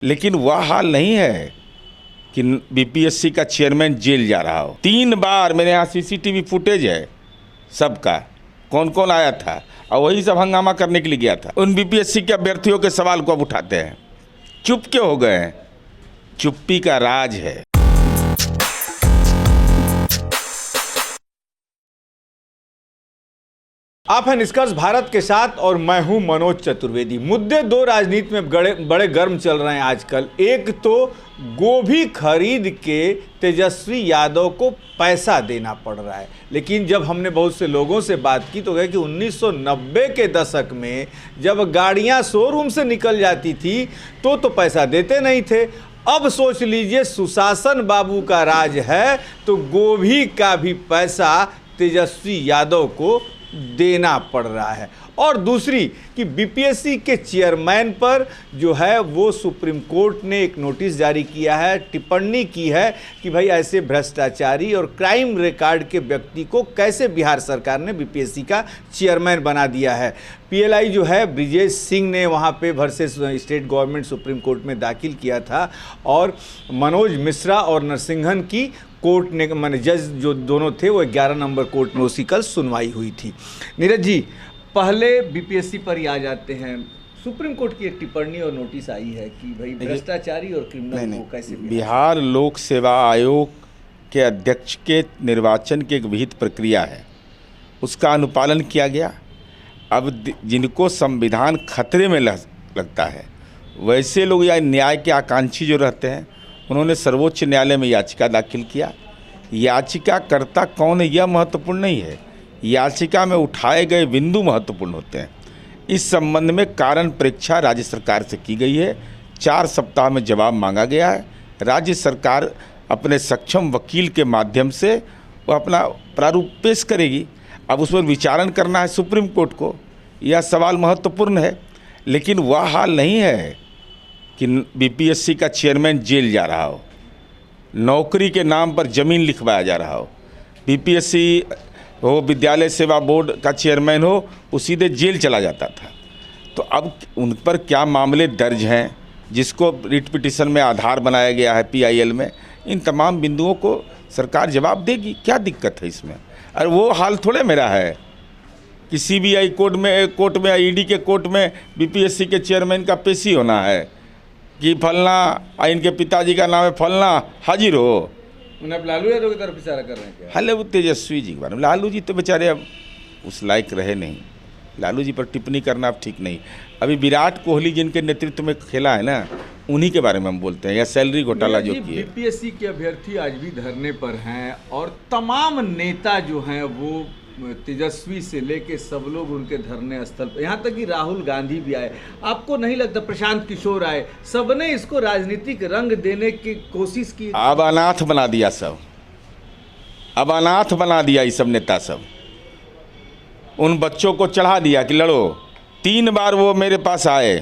लेकिन वह हाल नहीं है कि बीपीएससी का चेयरमैन जेल जा रहा हो। 3 बार मेरे यहाँ सीसीटीवी फुटेज है सबका, कौन कौन आया था, और वही सब हंगामा करने के लिए गया था। उन बीपीएससी के अभ्यर्थियों के सवाल को अब उठाते हैं। चुप क्यों हो गए हैं? चुप्पी का राज है। आप हैं निष्कर्ष भारत के साथ और मैं हूं मनोज चतुर्वेदी। मुद्दे दो राजनीति में बड़े गर्म चल रहे हैं आजकल। एक तो गोभी खरीद के तेजस्वी यादव को पैसा देना पड़ रहा है, लेकिन जब हमने बहुत से लोगों से बात की तो कहे कि 1990 के दशक में जब गाड़ियां शोरूम से निकल जाती थी तो पैसा देते नहीं थे। अब सोच लीजिए सुशासन बाबू का राज है तो गोभी का भी पैसा तेजस्वी यादव को देना पड़ रहा है। और दूसरी कि बीपीएससी के चेयरमैन पर जो है वो सुप्रीम कोर्ट ने एक नोटिस जारी किया है, टिप्पणी की है कि भाई ऐसे भ्रष्टाचारी और क्राइम रिकॉर्ड के व्यक्ति को कैसे बिहार सरकार ने बीपीएससी का चेयरमैन बना दिया है। पीएलआई जो है ब्रिजेश सिंह ने वहाँ पे versus state government supreme court में दाखिल किया था और मनोज मिश्रा और नरसिंघन की कोर्ट ने माने जज जो दोनों थे वो 11 नंबर कोर्ट में उसकी कल सुनवाई हुई थी। नीरज जी, पहले बीपीएससी पर ही आ जाते हैं। सुप्रीम कोर्ट की एक टिप्पणी और नोटिस आई है कि भाई भ्रष्टाचारी और क्रिमिनल को कैसे बिहार लोक सेवा आयोग के अध्यक्ष के निर्वाचन की एक विहित प्रक्रिया है, उसका अनुपालन किया गया। अब जिनको संविधान खतरे में लगता है वैसे लोग या न्याय के आकांक्षी जो रहते हैं उन्होंने सर्वोच्च न्यायालय में याचिका दाखिल किया। याचिकाकर्ता कौन है यह महत्वपूर्ण नहीं है, याचिका में उठाए गए बिंदु महत्वपूर्ण होते हैं। इस संबंध में कारण परीक्षा राज्य सरकार से की गई है। 4 सप्ताह में जवाब मांगा गया है। राज्य सरकार अपने सक्षम वकील के माध्यम से वो अपना प्रारूप पेश करेगी। अब उस पर विचारण करना है सुप्रीम कोर्ट को, यह सवाल महत्वपूर्ण है। लेकिन वह हाल नहीं है कि बीपीएससी का चेयरमैन जेल जा रहा हो, नौकरी के नाम पर ज़मीन लिखवाया जा रहा हो। बीपीएससी हो, विद्यालय सेवा बोर्ड का चेयरमैन हो, वो सीधे जेल चला जाता था। तो अब उन पर क्या मामले दर्ज हैं जिसको रिट पिटीशन में आधार बनाया गया है पीआईएल में, इन तमाम बिंदुओं को सरकार जवाब देगी। क्या दिक्कत है इसमें? और वो हाल थोड़े मेरा है कि सीबीआई कोर्ट में ईडी के कोर्ट में बीपीएससी के चेयरमैन का पेशी होना है कि फलना इनके पिताजी का नाम है फलना, हाजिर हो। उन्हें लालू यादव की तरफ इशारा कर रहे हैं क्या? हले वो तेजस्वी जी के बारे में। लालू जी तो बेचारे अब उस लायक रहे नहीं, लालू जी पर टिप्पणी करना अब ठीक नहीं। अभी विराट कोहली जिनके नेतृत्व में खेला है ना, उन्हीं के बारे में हम बोलते हैं, या सैलरी घोटाला जो किए। बीपीएससी के अभ्यर्थी आज भी धरने पर हैं और तमाम नेता जो हैं वो तेजस्वी से लेके सब लोग उनके धरने स्थल पर, यहाँ तक कि राहुल गांधी भी आए। आपको नहीं लगता, प्रशांत किशोर आए, सबने इसको राजनीतिक रंग देने की कोशिश की? अब अनाथ बना दिया सब, अब अनाथ बना दिया ये सब नेता सब। उन बच्चों को चढ़ा दिया कि लड़ो। 3 बार वो मेरे पास आए,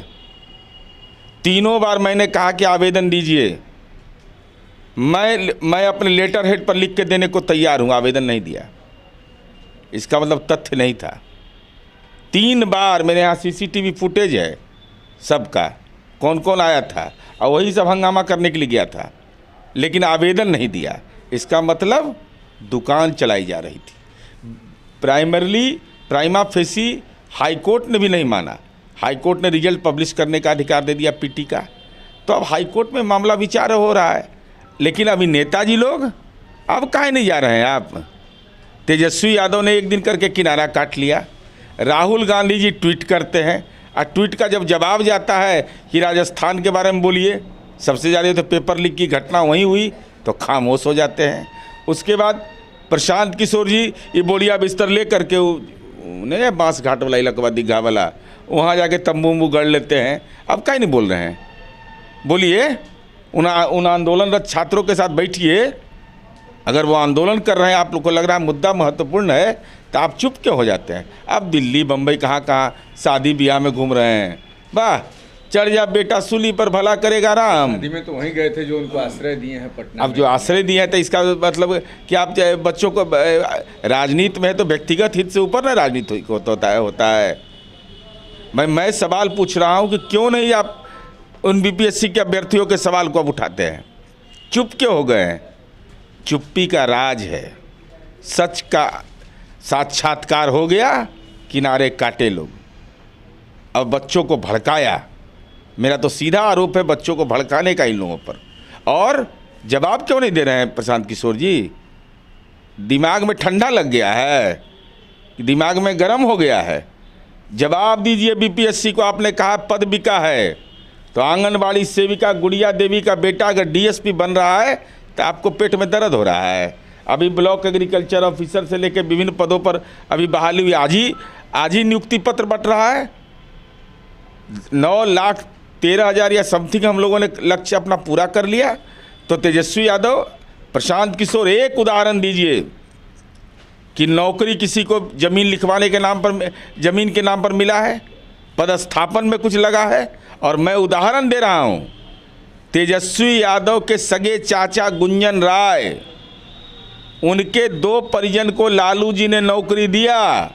तीनों बार मैंने कहा कि आवेदन दीजिए। मैं अपने लेटर हेड पर लिख के देने को तैयार हूँ, आवेदन नहीं दिया। इसका मतलब तथ्य नहीं था। 3 बार मेरे यहाँ सीसीटीवी फुटेज है सबका, कौन कौन आया था, और वही सब हंगामा करने के लिए गया था, लेकिन आवेदन नहीं दिया। इसका मतलब दुकान चलाई जा रही थी। प्राइमा फेसी हाई कोर्ट ने भी नहीं माना। हाई कोर्ट ने रिजल्ट पब्लिश करने का अधिकार दे दिया पीटी का। तो अब हाई कोर्ट में मामला विचार हो रहा है। लेकिन अभी नेताजी लोग अब काहे नहीं जा रहे हैं? आप तेजस्वी यादव ने एक दिन करके किनारा काट लिया। राहुल गांधी जी ट्वीट करते हैं और ट्वीट का जब जवाब जाता है कि राजस्थान के बारे में बोलिए, सबसे ज़्यादा तो पेपर लीक की घटना वहीं हुई, तो खामोश हो जाते हैं। उसके बाद प्रशांत किशोर जी ये बोलिया बिस्तर ले करके उन्हें बांस घाट वाला इलाका दीघा वाला वहाँ जाके तंबू उम्बू गढ़ लेते हैं। अब काहे नहीं बोल रहे हैं? बोलिए, उन आंदोलनरत छात्रों के साथ बैठिए। अगर वो आंदोलन कर रहे हैं, आप लोग को लग रहा है मुद्दा महत्वपूर्ण है, तो आप चुप क्यों हो जाते हैं? अब दिल्ली बम्बई कहाँ शादी ब्याह में घूम रहे हैं। वाह, चढ़ जा बेटा सूली पर, भला करेगा राम। शादी में तो वहीं गए थे जो उनको आश्रय दिए हैं पटना। अब जो आश्रय दिए हैं तो इसका मतलब कि आप बच्चों को, राजनीति में है तो व्यक्तिगत हित से ऊपर ना राजनीति होता है। मैं सवाल पूछ रहा हूँ कि क्यों नहीं आप उन बीपीएससी के अभ्यर्थियों के सवाल को अब उठाते हैं। चुप क्यों हो गए हैं? चुप्पी का राज है। सच का साक्षात्कार हो गया, किनारे काटे लोग। अब बच्चों को भड़काया। मेरा तो सीधा आरोप है बच्चों को भड़काने का इन लोगों पर। और जवाब क्यों नहीं दे रहे हैं प्रशांत किशोर जी? दिमाग में ठंडा लग गया है, दिमाग में गर्म हो गया है? जवाब दीजिए बीपीएससी को। आपने कहा पद बिका है, तो आंगनबाड़ी सेविका गुड़िया देवी का बेटा अगर डीएसपी बन रहा है तो आपको पेट में दर्द हो रहा है। अभी ब्लॉक एग्रीकल्चर ऑफिसर से लेकर विभिन्न पदों पर अभी बहाली हुई। आज ही नियुक्ति पत्र बंट रहा है। 9,13,000 या समथिंग हम लोगों ने लक्ष्य अपना पूरा कर लिया। तो तेजस्वी यादव, प्रशांत किशोर, एक उदाहरण दीजिए कि नौकरी किसी को जमीन लिखवाने के नाम पर, जमीन के नाम पर मिला है, पदस्थापन में कुछ लगा है। और मैं उदाहरण दे रहा हूँ, तेजस्वी यादव के सगे चाचा गुंजन राय, उनके 2 परिजन को लालू जी ने नौकरी दिया,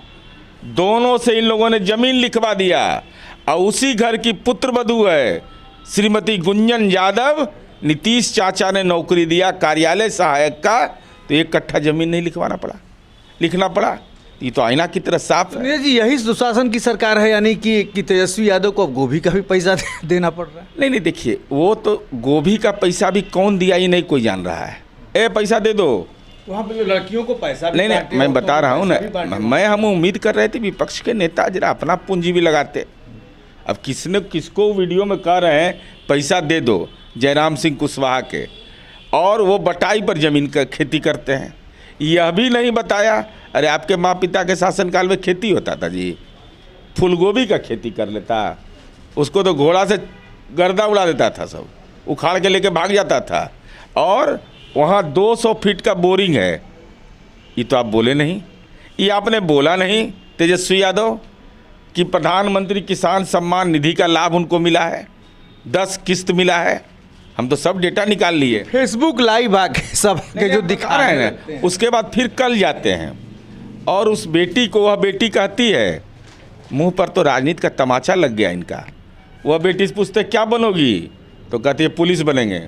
दोनों से इन लोगों ने जमीन लिखवा दिया। और उसी घर की पुत्रवधू है श्रीमती गुंजन यादव, नीतीश चाचा ने नौकरी दिया कार्यालय सहायक का, तो 1 कट्ठा जमीन नहीं लिखना पड़ा। ये तो आईना की तरह साफ है। जी, यही सुशासन की सरकार है, यानी कि तेजस्वी यादव को अब गोभी का भी पैसा देना पड़ रहा है। नहीं, देखिए, वो तो गोभी का पैसा भी कौन दिया ये नहीं कोई जान रहा है। पैसा दे दो, वहाँ पे लड़कियों को पैसा भी नहीं, मैं बता रहा हूँ ना, हम उम्मीद कर रहे थे विपक्ष के नेता जरा अपना पूंजी भी लगाते। अब किसको वीडियो में कह रहे हैं पैसा दे दो, जयराम सिंह कुशवाहा के, और वो बटाई पर ज़मीन का खेती करते हैं। यह भी नहीं बताया, अरे आपके माँ पिता के शासनकाल में खेती होता था जी, फूलगोभी का खेती कर लेता, उसको तो घोड़ा से गर्दा उड़ा देता था, सब उखाड़ के लेके भाग जाता था। और वहाँ 200 फीट का बोरिंग है। ये तो आप बोले नहीं, ये आपने बोला नहीं तेजस्वी यादव कि प्रधानमंत्री किसान सम्मान निधि का लाभ उनको मिला है, 10 किस्त मिला है। हम तो सब डेटा निकाल लिए, फेसबुक लाइव आके सब के जो दिखा रहे हैं। उसके बाद फिर कल जाते हैं और उस बेटी को, वह बेटी कहती है, मुंह पर तो राजनीति का तमाचा लग गया इनका। वह बेटी से पूछते क्या बनोगी, तो कहती है पुलिस बनेंगे।